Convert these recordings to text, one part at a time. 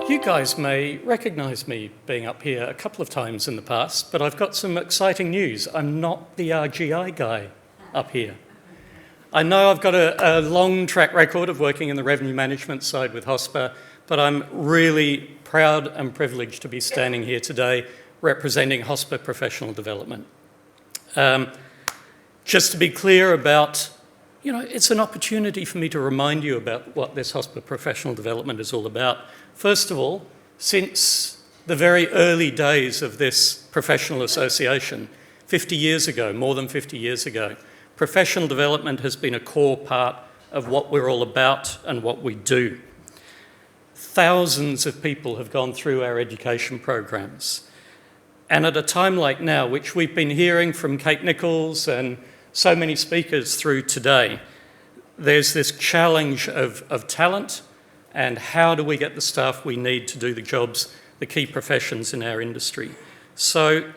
You guys may recognise me being up here a couple of times in the past, but I've got some exciting news. I'm not the RGI guy up here. I know I've got a long track record of working in the revenue management side with HOSPA, but I'm really proud and privileged to be standing here today representing HOSPA Professional Development. Just to be clear about, it's an opportunity for me to remind you about what this HOSPA Professional Development is all about. First of all, since the very early days of this professional association, 50 years ago, more than 50 years ago, professional development has been a core part of what we're all about and what we do. Thousands of people have gone through our education programs. And at a time like now, which we've been hearing from Kate Nichols and so many speakers through today, there's this challenge of talent and how do we get the staff we need to do the jobs, the key professions in our industry. So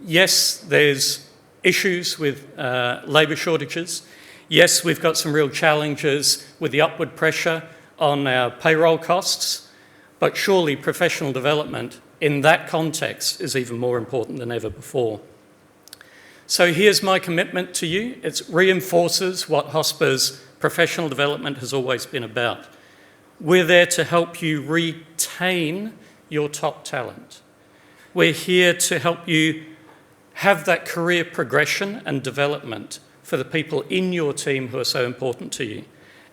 yes, there's issues with labour shortages. Yes, we've got some real challenges with the upward pressure on our payroll costs, but surely professional development in that context is even more important than ever before. So here's my commitment to you. It reinforces what HOSPA's professional development has always been about. We're there to help you retain your top talent. We're here to help you have that career progression and development for the people in your team who are so important to you.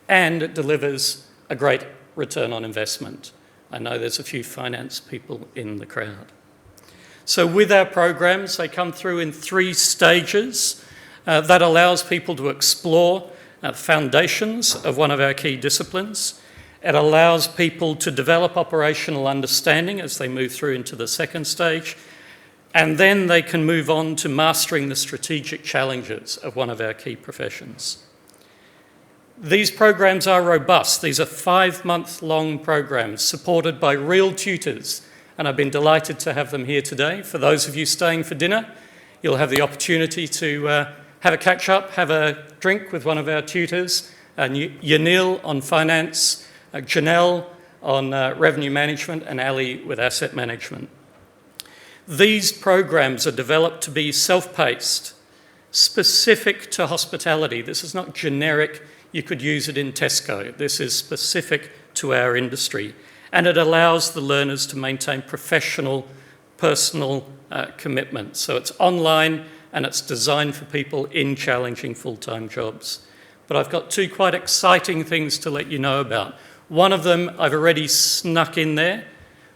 And it delivers a great return on investment. I know there's a few finance people in the crowd. So with our programs, they come through in 3 stages. That allows people to explore foundations of one of our key disciplines. It allows people to develop operational understanding as they move through into the 2nd stage. And then they can move on to mastering the strategic challenges of one of our key professions. These programs are robust. These are 5-month-long programs supported by real tutors, and I've been delighted to have them here today. For those of you staying for dinner, you'll have the opportunity to have a catch-up, have a drink with one of our tutors, Yanil on finance, Janelle on revenue management, and Ali with asset management. These programs are developed to be self-paced, specific to hospitality. This is not generic, you could use it in Tesco. This is specific to our industry. And it allows the learners to maintain professional, personal commitment. So it's online and it's designed for people in challenging full-time jobs. But I've got 2 quite exciting things to let you know about. One of them I've already snuck in there.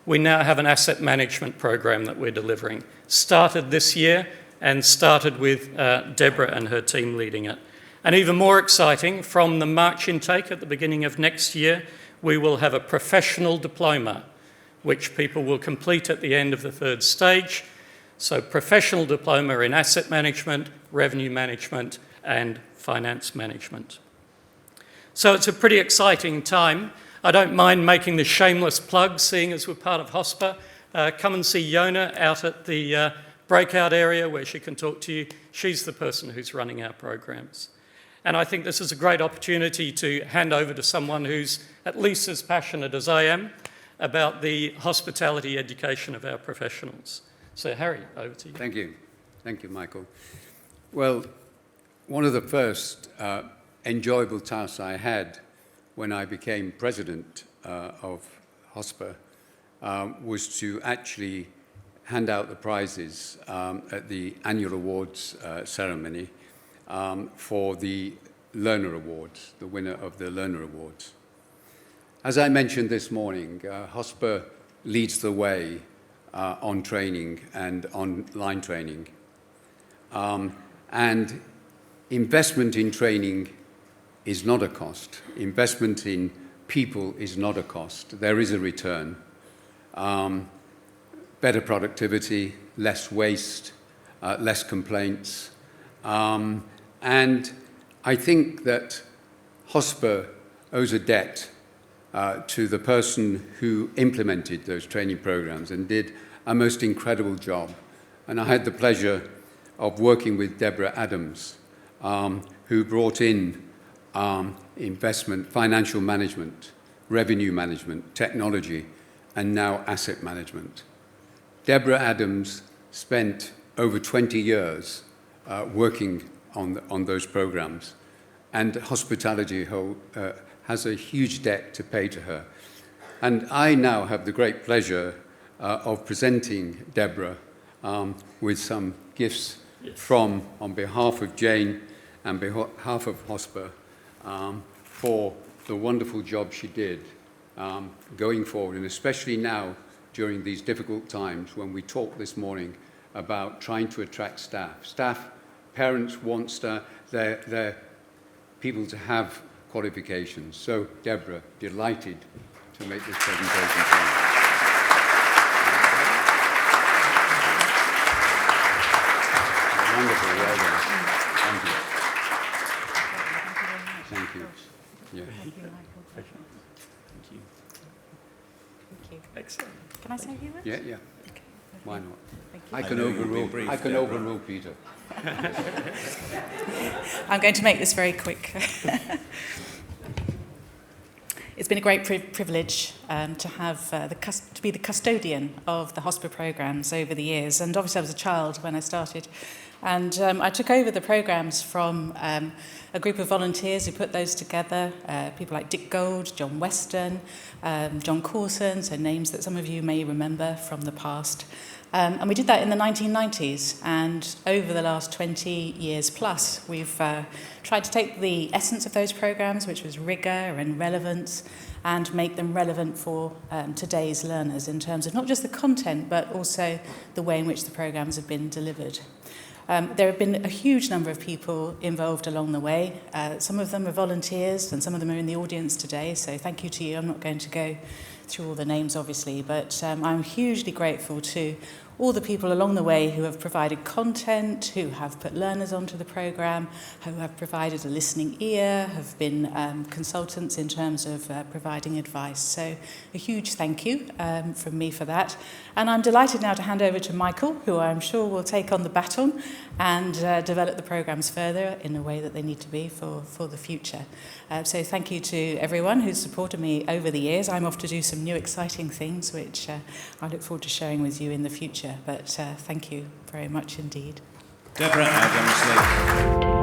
We now have an asset management program that we're delivering. Started this year and started with Deborah and her team leading it. And even more exciting, from the March intake at the beginning of next year, we will have a professional diploma, which people will complete at the end of the 3rd stage. So professional diploma in asset management, revenue management, and finance management. So it's a pretty exciting time. I don't mind making the shameless plug, seeing as we're part of HOSPA. Come and see Yona out at the breakout area where she can talk to you. She's the person who's running our programs. And I think this is a great opportunity to hand over to someone who's at least as passionate as I am about the hospitality education of our professionals. So Harry, over to you. Thank you. Thank you, Michael. Well, one of the first enjoyable tasks I had when I became president of HOSPA was to actually hand out the prizes at the annual awards ceremony for the Learner Awards, the winner of the Learner Awards. As I mentioned this morning, HOSPA leads the way on training and online training. And investment in training is not a cost. Investment in people is not a cost. There is a return. Better productivity, less waste, less complaints. And I think that HOSPA owes a debt to the person who implemented those training programs and did a most incredible job. And I had the pleasure of working with Deborah Adams, who brought in investment, financial management, revenue management, technology, and now asset management. Deborah Adams spent over 20 years working on those programs, and hospitality has a huge debt to pay to her. And I now have the great pleasure of presenting Deborah with some gifts on behalf of Jane and behalf of HOSPA for the wonderful job she did going forward, and especially now during these difficult times when we talked this morning about trying to attract staff. Parents want their people to have qualifications. So, Deborah, delighted to make this presentation to you. Wonderful, well done. Thank you. Thank you. Yeah. Thank you, Michael. Thank you. Thank you. Excellent. Can I say a few words? Yeah, yeah. Okay. Why not? Thank you. I can overrule Peter. I'm going to make this very quick. It's been a great privilege to have to be the custodian of the HOSPA programs over the years. And obviously I was a child when I started. And I took over the programs from a group of volunteers who put those together, people like Dick Gold, John Weston, John Corson, so names that some of you may remember from the past. And we did that in the 1990s, and over the last 20 years plus, we've tried to take the essence of those programs, which was rigour and relevance, and make them relevant for today's learners in terms of not just the content, but also the way in which the programs have been delivered. There have been a huge number of people involved along the way. Some of them are volunteers, and some of them are in the audience today, so thank you to you. I'm not going to go through all the names, obviously, but I'm hugely grateful to all the people along the way who have provided content, who have put learners onto the programme, who have provided a listening ear, have been consultants in terms of providing advice. So a huge thank you from me for that. And I'm delighted now to hand over to Michael, who I'm sure will take on the baton and develop the programmes further in a way that they need to be for the future. So thank you to everyone who's supported me over the years. I'm off to do some new exciting things, which I look forward to sharing with you in the future. But thank you very much indeed. Deborah Adams.